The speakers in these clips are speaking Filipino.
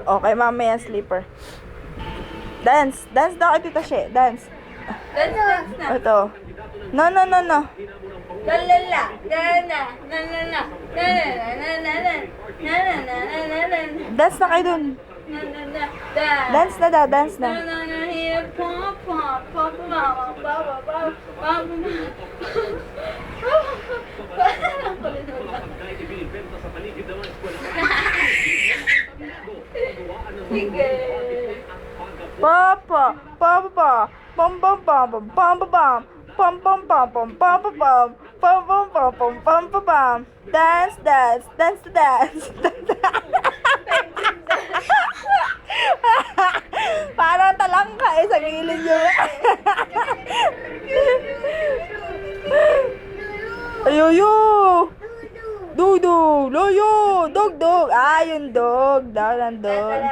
Okay, mamaya sleeper. Dance. Dance daw kay Tita She. Dance. Dance na. Ito. No. Lalala. Nana. Nana. Nana. Dance na kayo dun. Dance na daw. Dance na. Papa. Papa. Bum bum bum bum bum bum. Bum bum bum bum bum bum. Bum bum bum bum bum bum. Dance. Parang talangka sa gilid yun. Ayuyo! Dudug! Loyo! Dog! Ah, yung dog. Daw ng dog.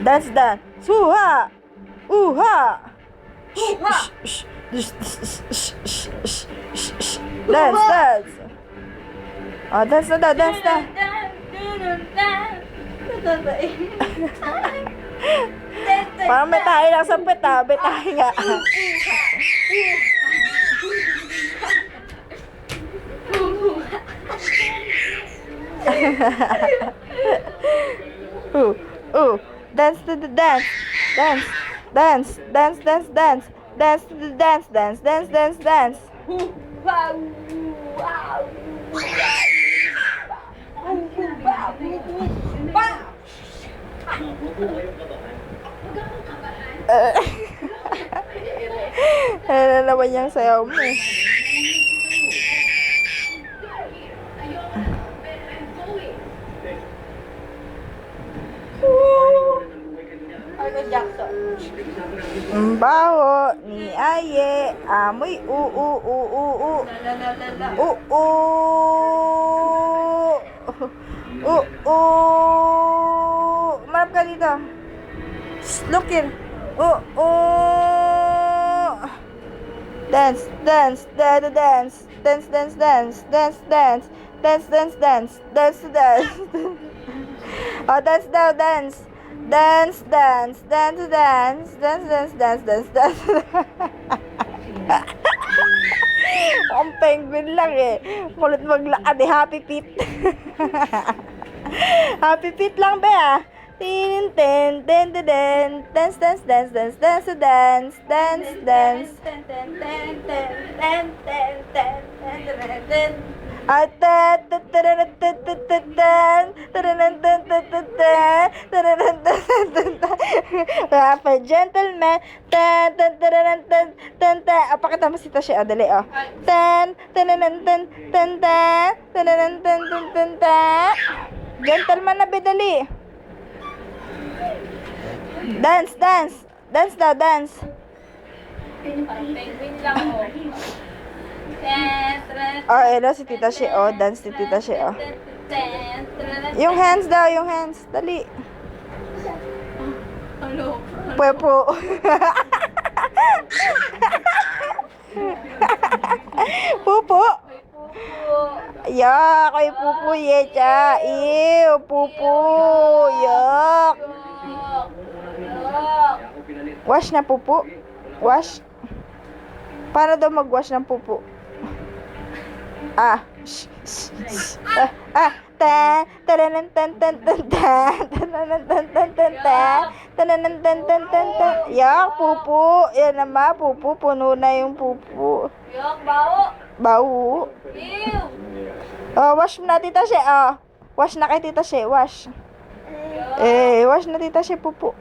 Dance. Dance. Suha! Uha! Dance. Oh, dance na. Parang may tayo lang sa pet ha. May tayo nga. Dance to the dance. Dance. Ano naman yung sayaw mo eh. Michael Jackson. Ang baho ni Aye, amoy Marap ka dito. Look here. Dance. Oh, dance daw, dance. Dance. Ang penguin lang eh. Kulit maglakad eh. Happy feet. Happy feet lang be ah. Dance. Rapper gentleman. Pakita mo si Tasha. O, dali o. Gentleman na bedali. Dance. Dance daw, dance. Penguin lang o. Oh, ito si Tita She. Oh, dance si Tita She. Oh. Yung hands daw, yung hands. Dali. Hello. Pupo. Pupo. Yak, ay pupo yecha. Ew, pupo. Yak. Wash na pupo. Wash. Para daw mag-wash ng pupo. Yak, pupo. Yan naman, pupo. Puno na yung pupo. Yok, bao. Bau. Ew. Oh, wash na Tita She. Oh. Wash na kay Tita She. Wash. Wash na Tita She, pupo.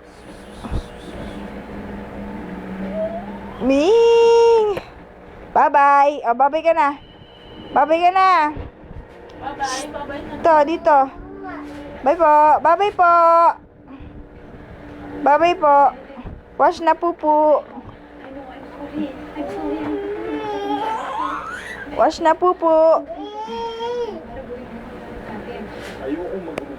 Ming. Bye-bye. Oh, bye-bye ka na. Babay ka na. Bye-bye. Bye-bye na. Dito, dito. Bye po. Bye-bye po. Bye-bye po. Wash na pupu. I know, I'm sorry. I'm sorry. Wash na pupu.